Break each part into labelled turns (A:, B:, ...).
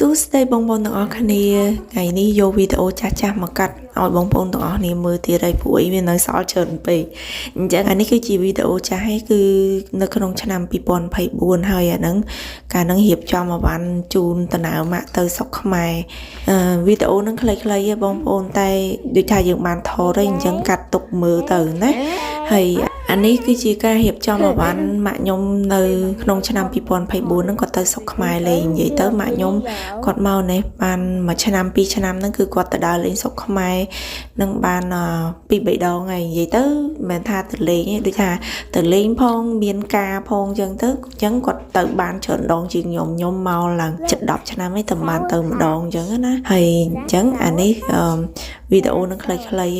A: ស្ដីបងប្អូនទាំងអស់គ្នាថ្ងៃនេះយកវីដេអូចាស់ៗមកកាត់ឲ្យបងប្អូនទាំងអស់គ្នាមើលទៀតហើយព្រោះវានៅសល់ច្រើនពេកអញ្ចឹងអានេះគឺជាវីដេអូចាស់ហើយគឺនៅក្នុងឆ្នាំ2024ហើយអាហ្នឹងកាលហ្នឹងរៀបចំឲ្យបានជូនតំណើម៉ាក់ទៅស្រុកខ្មែរវីដេអូហ្នឹងខ្លីៗទេបងប្អូនតែដូចថាយើងបានថតហើយអញ្ចឹងកាត់ទុកមើលទៅណាហើយអានេះគឺជាការរៀបចំឲ្យបានម៉ាក់ខ្ញុំនៅក្នុងឆ្នាំ2024ហ្នឹងគាត់ទៅស្រុកខ្មែរលេងនិយាយទៅម៉ាក់ខ្ញុំគាត់មកនេះបានមួយឆ្នាំពីរឆ្នាំហ្នឹងគឺគាត់ទៅដើរលេងស្រុកខ្មែរនឹងបានពីរបីដងហើយនិយាយទៅមិនមែនថាទៅលេងទេដូចថាទៅលេងផងមានការផងអញ្ចឹងគាត់ទៅបានច្រើនដងជាងខ្ញុំមកឡើងជិត10ឆ្នាំហើយតែបានទៅម្ដងអញ្ចឹងណាហើយអញ្ចឹងអានេះវីដេអូនឹងខ្លីៗ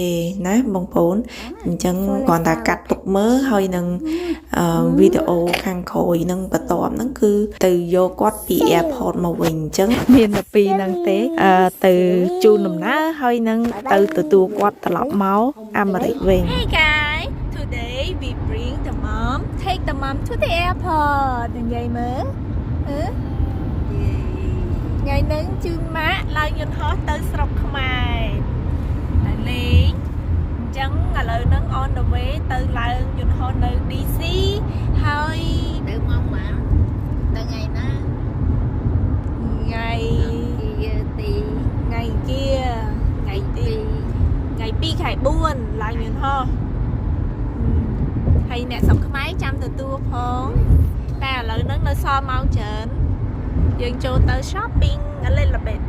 A: ឯណាបងប្អូនអញ្ចឹងគ្រាន់តែកាត់ទុកមើលហើយនឹងវីដេអូខាងក្រោយនឹងបន្ទាប់ហ្នឹងគឺទៅយកគាត់ពី airport មកវិញអញ្ចឹងមានតែពីរហ្នឹងទេទៅជូនដំណើរហើយនឹងទៅទទួលគាត់ត្រឡប់មកអាមេរិកវិញ
B: Hey guys today we bring the mom take the mom to the airport និយាយមើលថ្ងៃហ្នឹងជូនម៉ាក់ឡើងយន្តហោះទៅស្រុកខ្មែរទៅលេងអញ្ចឹងឥឡូវហ្នឹង on the way ទៅឡើងយន្តហោះនៅ DC ហើយទៅមកបានទៅថ្ងៃណាថ្ងៃ2 ខែ 4 ឡើងយន្តហោះហើយអ្នកស្រុកខ្មែរចាំទទួលផងតែឥឡូវហ្នឹងនៅសល់ម៉ោងច្រើនយើងចូលទៅ shopping a little bit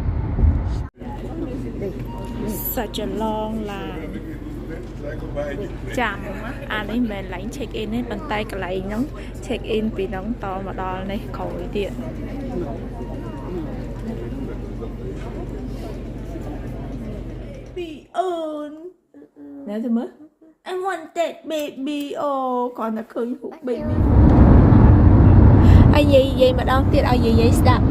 B: such a long line ចាំអានេះមិនមែន line check in ទេប៉ុន្តែកន្លែងហ្នឹង check in ពីហ្នឹងតមកដល់នេះក្រោយទៀតពីអូនណែទៅមើល I want that baby អូគាត់តែឃើញរូប baby អាយយាយម្ដងទៀតឲ្យយាយស្ដាប់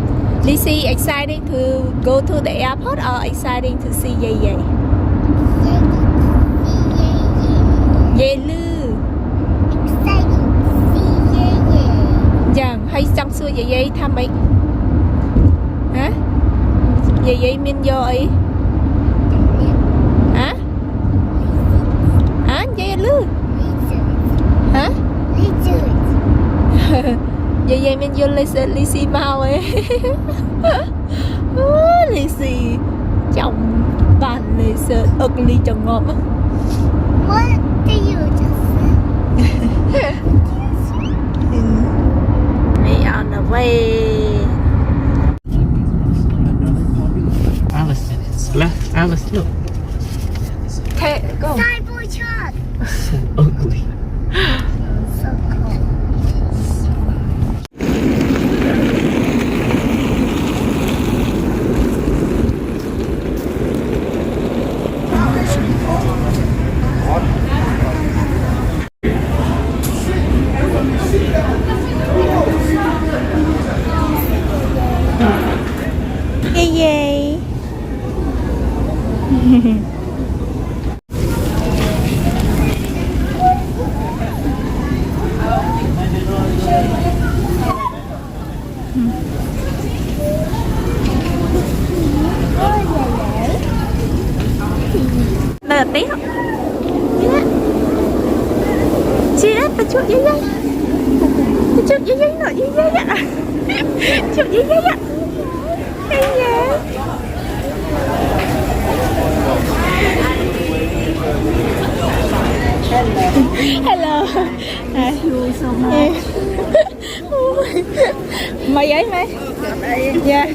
B: Lizzy exciting to go to the airport or exciting to see យាយយាយលឺយ៉ាងហើយចង់សួរយាយថាម៉េចហ៎យាយមានយកអីយាយលឺហ៎យាយមានយល់ Lizzy មកឯងLizzy ចំបាន Lizzy អុកលីចងប់
C: What do you just say?
B: We on the way
D: Alice left Alice look
B: Okay go
C: Cyber truck.
D: so ugly
C: So cool.
B: Yay Đợt tí không? Chị đấy, ta chụp giấy giấy ta chụp giấy giấy nổi giấy giấy ạ chụp giấy giấy ạ hay nhá hello thank you so much mày giấy mày dạ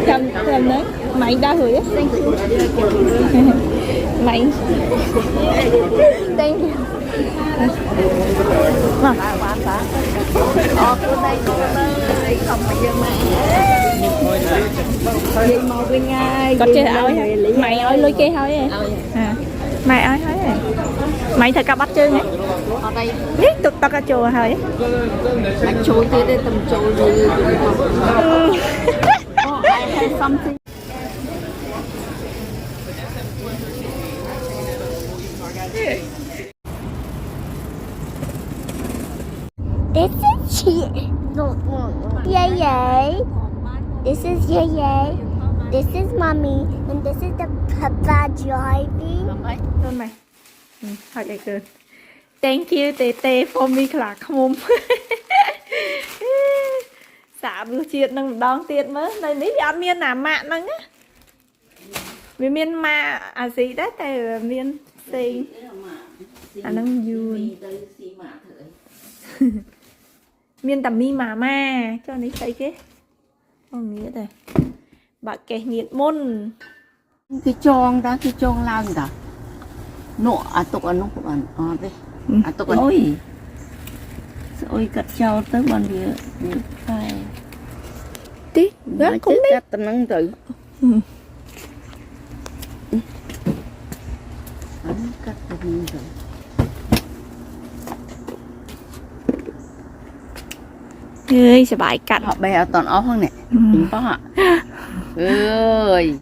B: cầm đấy mày đau rồi á mày thank you mà không mà dân màu bên ngay có chơi ơi mày ơi lôi kia thôi mày ơi thôi mày thật cả bắt chơi nhé ở đây biết tụt tao cả chùa thôi anh chùa tới đây tầm chùa gì I have something
C: This is cheap. No. Yeah. This is Yeye. This is Mommy. And this is the Papa driving.
B: ต้นไหมหักใหญ่เกิน thank you เตเต้ฟอร์มีขลาขมุม สามรสชาตินึงดองเตียดมั้ยในนี้อันเมียนหนามะนึงáเมียนมาอาสีได้แต่เมียนสิงอันนั้นยูน เมียนแต่มีหมาม่าเจ้านี้ใส่เก๊เอางี้เลยบะแกเงียดมุ่น
E: cái chong đó cái chong lao gì đó nọ à tục anh nó của anh đi à tục anh ôi ôi cắt trâu tới bên kia đi khai
B: tí gác cũng đi
E: cắt tao nâng tự anh cắt tao nâng tự
B: เฮ้ยสบายกัด
E: họ bè toàn ó hơn nè chính có hả ơi